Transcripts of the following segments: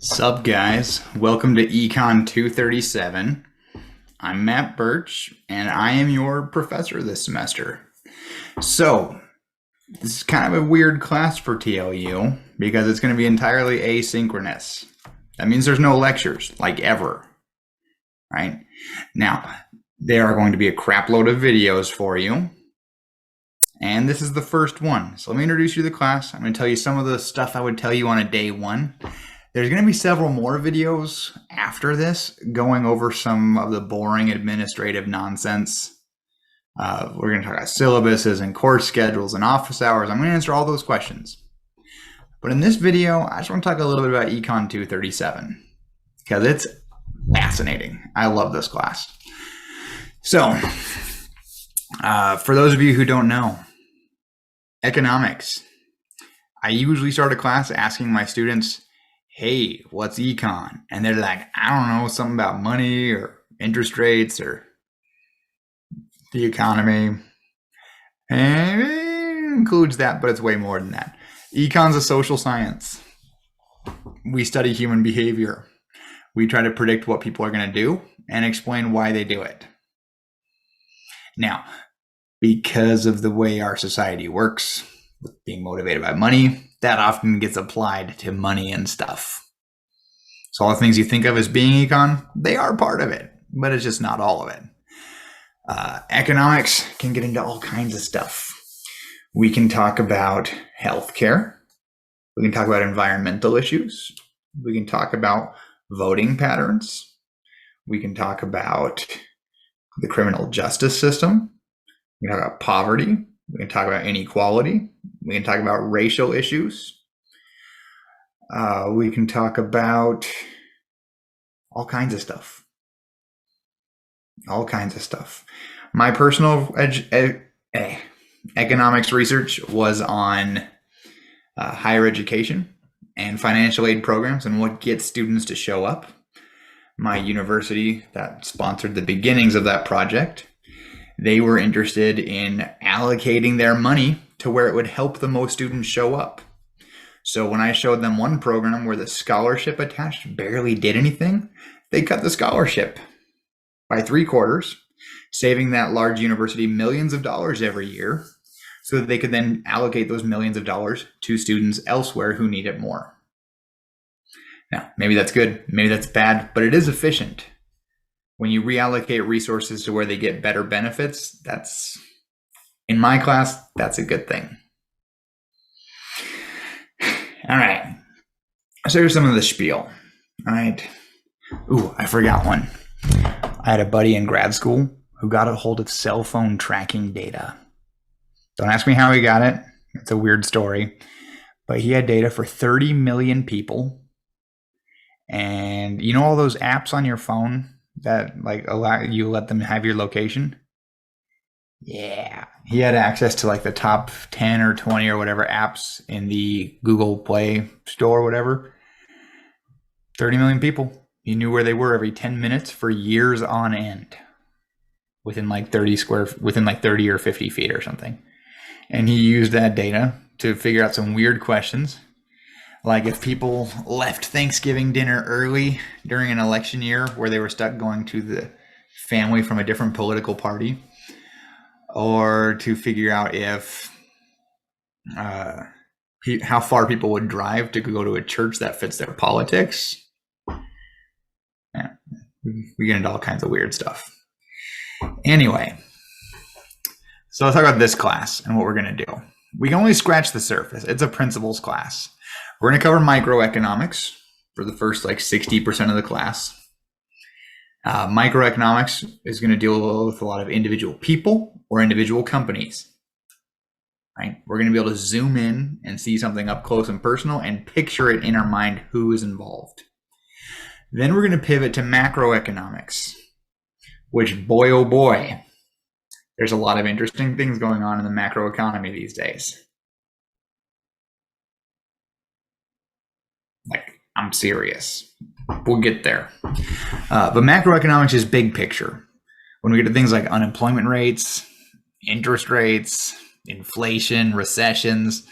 Sup guys, welcome to Econ 237. I'm Matt Birch and I am your professor this semester. So, this is kind of a weird class for TLU because it's going to be entirely asynchronous. That means there's no lectures, like ever, right? Now, there are going to be a crap load of videos for you. And this is the first one. So let me introduce you to the class. I'm going to tell you some of the stuff I would tell you on a day one. There's going to be several more videos after this going over some of the boring administrative nonsense. We're going to talk about syllabuses and course schedules and office hours. I'm going to answer all those questions. But in this video, I just want to talk a little bit about Econ 237 because it's fascinating. I love this class. So, for those of you who don't know, economics. I usually start a class asking my students, hey, what's econ? And they're like, I don't know, something about money or interest rates or the economy. And it includes that, but it's way more than that. Econ's a social science. We study human behavior. We try to predict what people are going to do and explain why they do it. Now, because of the way our society works, with being motivated by money, that often gets applied to money and stuff. So all the things you think of as being econ, they are part of it, but it's just not all of it. Economics can get into all kinds of stuff. We can talk about healthcare. We can talk about environmental issues. We can talk about voting patterns. We can talk about the criminal justice system. We can talk about poverty. We can talk about inequality. We can talk about racial issues. We can talk about all kinds of stuff. All kinds of stuff. My personal economics research was on higher education and financial aid programs and what gets students to show up. My university that sponsored the beginnings of that project, they were interested in allocating their money to where it would help the most students show up. So when I showed them one program where the scholarship attached barely did anything, they cut the scholarship by 3/4, saving that large university millions of dollars every year so that they could then allocate those millions of dollars to students elsewhere who need it more. Now, maybe that's good, maybe that's bad, but it is efficient. When you reallocate resources to where they get better benefits, that's, in my class, that's a good thing. All right. So here's some of the spiel. All right. Ooh, I forgot one. I had a buddy in grad school who got a hold of cell phone tracking data. Don't ask me how he got it. It's a weird story. But he had data for 30 million people. And you know all those apps on your phone that like allow you let them have your location? Yeah, he had access to like the top 10 or 20 or whatever apps in the Google Play Store or whatever. 30 million people. He knew where they were every 10 minutes for years on end within like 30 or 50 feet or something. And he used that data to figure out some weird questions. Like if people left Thanksgiving dinner early during an election year where they were stuck going to the family from a different political party, or to figure out if how far people would drive to go to a church that fits their politics. Yeah, we get into all kinds of weird stuff. Anyway, so let's talk about this class and what we're going to do. We can only scratch the surface. It's a principles class. We're going to cover microeconomics for the first like 60% of the class. Microeconomics is going to deal with a lot of individual people or individual companies. Right? We're going to be able to zoom in and see something up close and personal and picture it in our mind who is involved. Then we're going to pivot to macroeconomics, which boy, oh boy, there's a lot of interesting things going on in the macroeconomy these days. Like, I'm serious. We'll get there. But macroeconomics is big picture. When we get to things like unemployment rates, interest rates, inflation, recessions,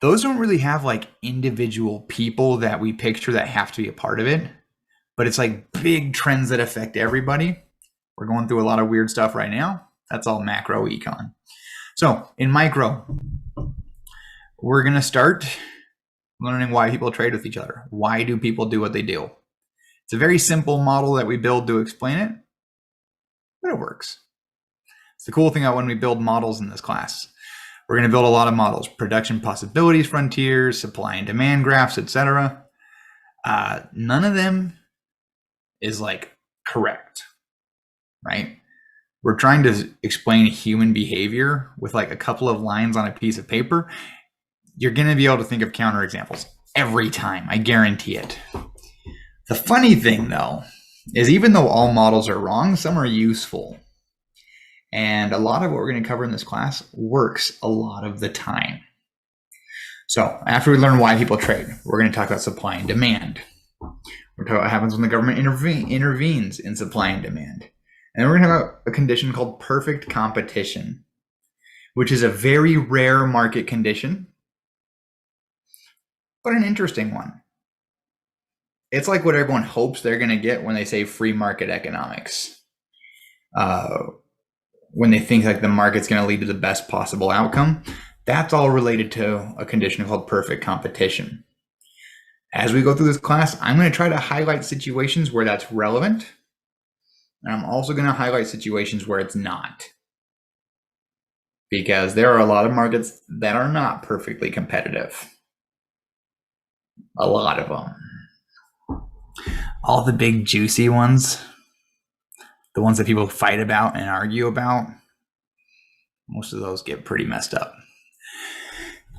those don't really have like individual people that we picture that have to be a part of it, but it's like big trends that affect everybody. We're going through a lot of weird stuff right now. That's all macro econ. So in micro, we're going to start learning why people trade with each other. Why do people do what they do? It's a very simple model that we build to explain it, but it works. It's the cool thing about when we build models in this class. We're going to build a lot of models: production possibilities, frontiers, supply and demand graphs, etc. None of them is like correct, right? We're trying to explain human behavior with like a couple of lines on a piece of paper. You're going to be able to think of counterexamples every time. I guarantee it. The funny thing, though, is even though all models are wrong, some are useful. And a lot of what we're going to cover in this class works a lot of the time. So after we learn why people trade, we're going to talk about supply and demand. We're going to talk about what happens when the government intervenes in supply and demand. And we're going to talk about a condition called perfect competition, which is a very rare market condition, but an interesting one. It's like what everyone hopes they're going to get when they say free market economics. When they think like the market's going to lead to the best possible outcome, that's all related to a condition called perfect competition. As we go through this class, I'm going to try to highlight situations where that's relevant. And I'm also going to highlight situations where it's not. Because there are a lot of markets that are not perfectly competitive. A lot of them. All the big juicy ones, the ones that people fight about and argue about, most of those get pretty messed up.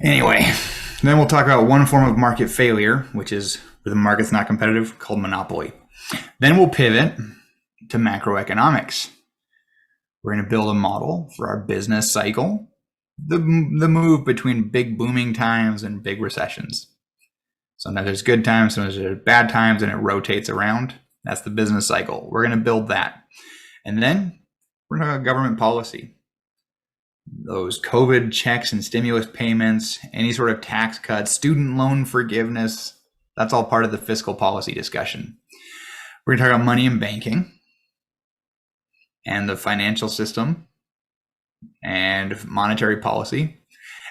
Anyway, then we'll talk about one form of market failure, which is where the market's not competitive, called monopoly. Then we'll pivot to macroeconomics. We're going to build a model for our business cycle, the move between big booming times and big recessions. Sometimes there's good times, sometimes there's bad times, and it rotates around. That's the business cycle. We're going to build that. And then we're going to talk about government policy. Those COVID checks and stimulus payments, any sort of tax cuts, student loan forgiveness, that's all part of the fiscal policy discussion. We're going to talk about money and banking and the financial system and monetary policy.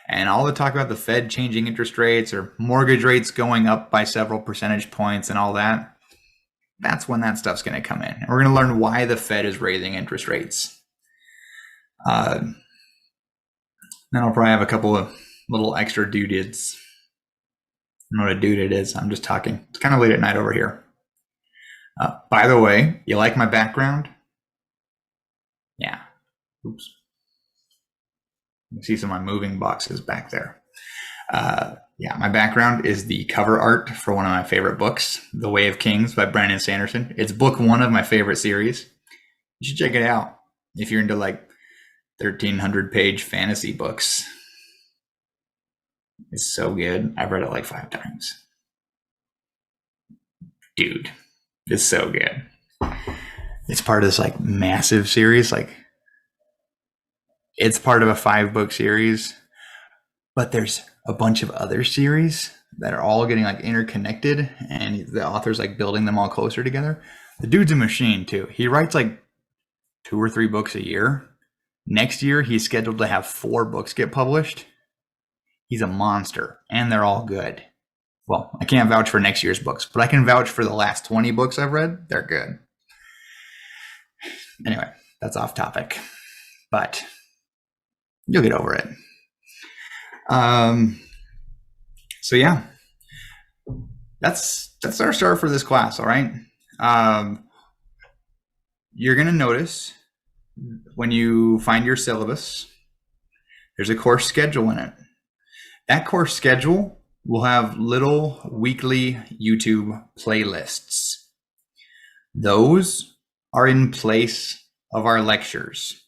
And all the talk about the Fed changing interest rates or mortgage rates going up by several percentage points and all that, that's when that stuff's going to come in. And we're going to learn why the Fed is raising interest rates. Then I'll probably have a couple of little extra doodads. I don't know what a doodad is. I'm just talking. It's kind of late at night over here. By the way, you like my background? Yeah. Oops. You see some of my moving boxes back there. Yeah, my background is the cover art for one of my favorite books, The Way of Kings by Brandon Sanderson. It's book one of my favorite series. You should check it out if you're into like 1,300 page fantasy books. It's so good. I've read it like 5 times. Dude, it's so good. It's part of this like massive series. Like, it's part of a 5-book series, but there's a bunch of other series that are all getting like interconnected, and the author's like building them all closer together. The dude's a machine too. He writes like 2 or 3 books a year. Next year, he's scheduled to have 4 books get published. He's a monster, and they're all good. Well, I can't vouch for next year's books, but I can vouch for the last 20 books I've read. They're good. Anyway, that's off topic, but you'll get over it. So yeah, that's our start for this class. All right. You're going to notice when you find your syllabus, there's a course schedule in it. That course schedule will have little weekly YouTube playlists. Those are in place of our lectures.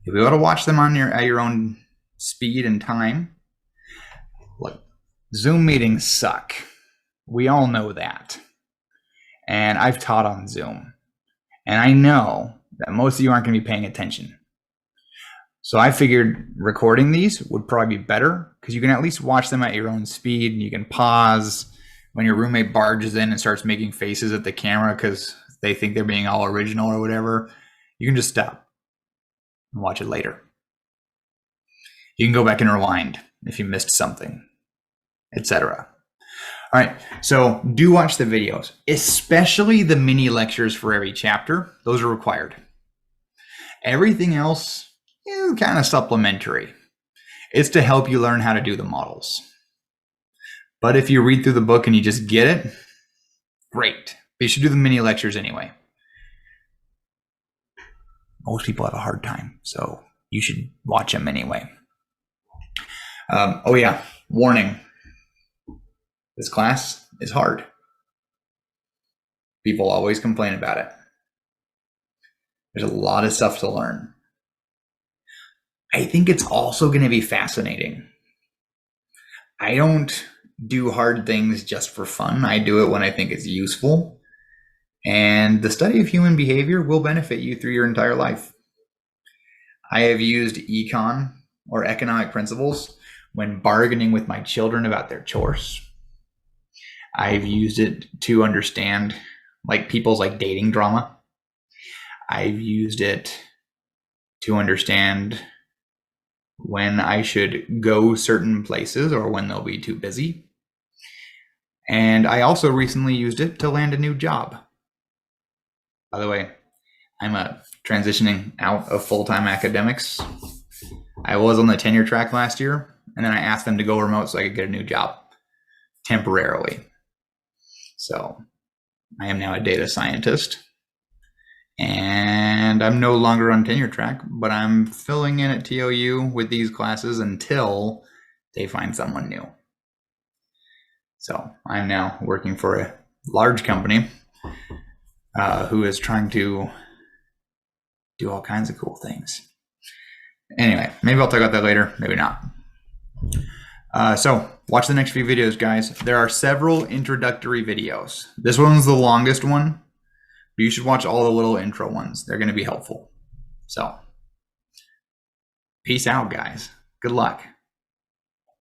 You'll be able to watch them at your own speed and time. Look, Zoom meetings suck. We all know that. And I've taught on Zoom. And I know that most of you aren't going to be paying attention. So I figured recording these would probably be better because you can at least watch them at your own speed, and you can pause when your roommate barges in and starts making faces at the camera because they think they're being all original or whatever. You can just stop and watch it later. You can go back and rewind if you missed something, etc. All right, so do watch the videos, especially the mini lectures for every chapter. Those are required. Everything else is kind of supplementary. It's to help you learn how to do the models. But if you read through the book and you just get it, great. But you should do the mini lectures anyway. Most people have a hard time, so you should watch them anyway. Oh yeah, warning. This class is hard. People always complain about it. There's a lot of stuff to learn. I think it's also going to be fascinating. I don't do hard things just for fun. I do it when I think it's useful. And the study of human behavior will benefit you through your entire life. I have used Econ, or economic principles, when bargaining with my children about their chores. I've used it to understand people's dating drama. I've used it to understand when I should go certain places or when they'll be too busy. And I also recently used it to land a new job. By the way, I'm transitioning out of full-time academics. I was on the tenure track last year, and then I asked them to go remote so I could get a new job temporarily. So I am now a data scientist, and I'm no longer on tenure track, but I'm filling in at TOU with these classes until they find someone new. So I'm now working for a large company who is trying to do all kinds of cool things. Anyway, maybe I'll talk about that later, maybe not. So watch the next few videos, guys. There are several introductory videos. This one's the longest one, but you should watch all the little intro ones. They're going to be helpful. So peace out, guys. Good luck.